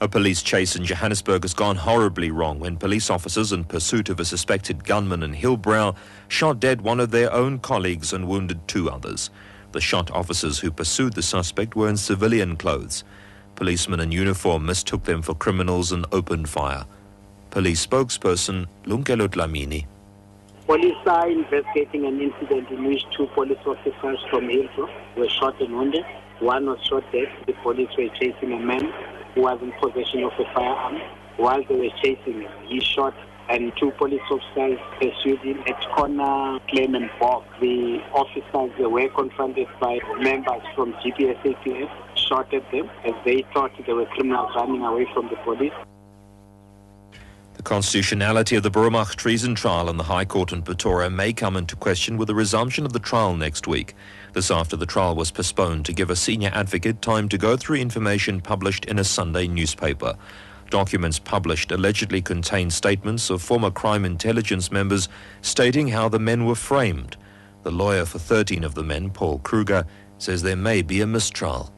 A police chase in Johannesburg has gone horribly wrong when police officers in pursuit of a suspected gunman in Hillbrow shot dead one of their own colleagues and wounded two others. The shot officers who pursued the suspect were in civilian clothes. Policemen in uniform mistook them for criminals and opened fire. Police spokesperson Lumkelo Dlamini. Police are investigating an incident in which two police officers from Hillbrow were shot and wounded. One was shot dead. The police were chasing a man who was in possession of a firearm. While they were chasing him, he shot, and two police officers pursued him at corner Clement Park. The officers were confronted by members from SABC, shot at them as they thought they were criminals running away from the police. The constitutionality of the Burumach treason trial in the High Court in Pretoria may come into question with the resumption of the trial next week. This after the trial was postponed to give a senior advocate time to go through information published in a Sunday newspaper. Documents published allegedly contain statements of former crime intelligence members stating how the men were framed. The lawyer for 13 of the men, Paul Kruger, says there may be a mistrial.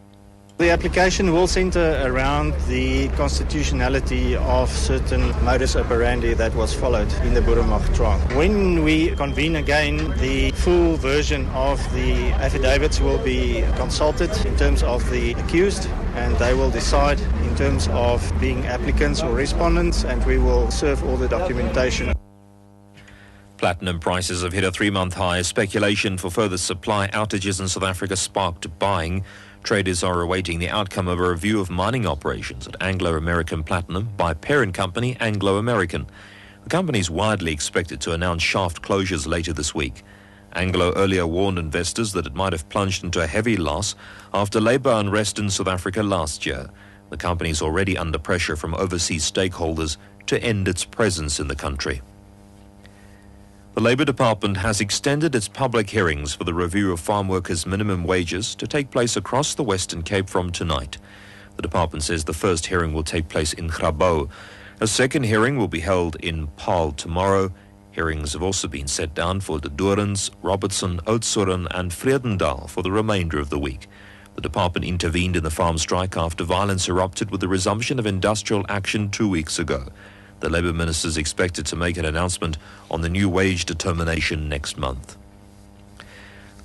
The application will center around the constitutionality of certain modus operandi that was followed in the Burumach trial. When we convene again, the full version of the affidavits will be consulted in terms of the accused, and they will decide in terms of being applicants or respondents, and we will serve all the documentation. Platinum prices have hit a 3-month high as speculation for further supply outages in South Africa sparked buying. Traders are awaiting the outcome of a review of mining operations at Anglo American Platinum by parent company Anglo American. The company is widely expected to announce shaft closures later this week. Anglo earlier warned investors that it might have plunged into a heavy loss after labour unrest in South Africa last year. The company is already under pressure from overseas stakeholders to end its presence in the country. The Labour Department has extended its public hearings for the review of farm workers' minimum wages to take place across the Western Cape from tonight. The department says the first hearing will take place in Grabouw. A second hearing will be held in Paarl tomorrow. Hearings have also been set down for the Dorens, Robertson, Oudtshoorn and Vredendal for the remainder of the week. The department intervened in the farm strike after violence erupted with the resumption of industrial action 2 weeks ago. The Labour Minister is expected to make an announcement on the new wage determination next month.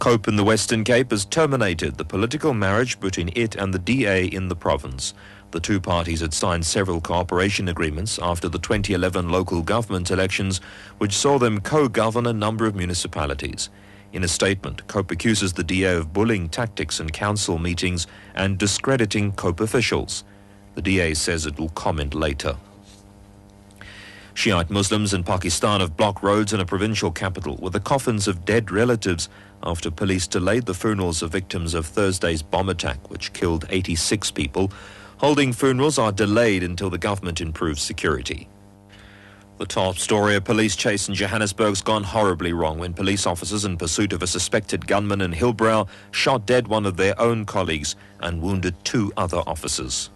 COPE in the Western Cape has terminated the political marriage between it and the DA in the province. The two parties had signed several cooperation agreements after the 2011 local government elections, which saw them co-govern a number of municipalities. In a statement, COPE accuses the DA of bullying tactics in council meetings and discrediting COPE officials. The DA says it will comment later. Shiite Muslims in Pakistan have blocked roads in a provincial capital with the coffins of dead relatives after police delayed the funerals of victims of Thursday's bomb attack, which killed 86 people. Holding funerals are delayed until the government improves security. The top story: a police chase in Johannesburg's gone horribly wrong when police officers in pursuit of a suspected gunman in Hillbrow shot dead one of their own colleagues and wounded two other officers.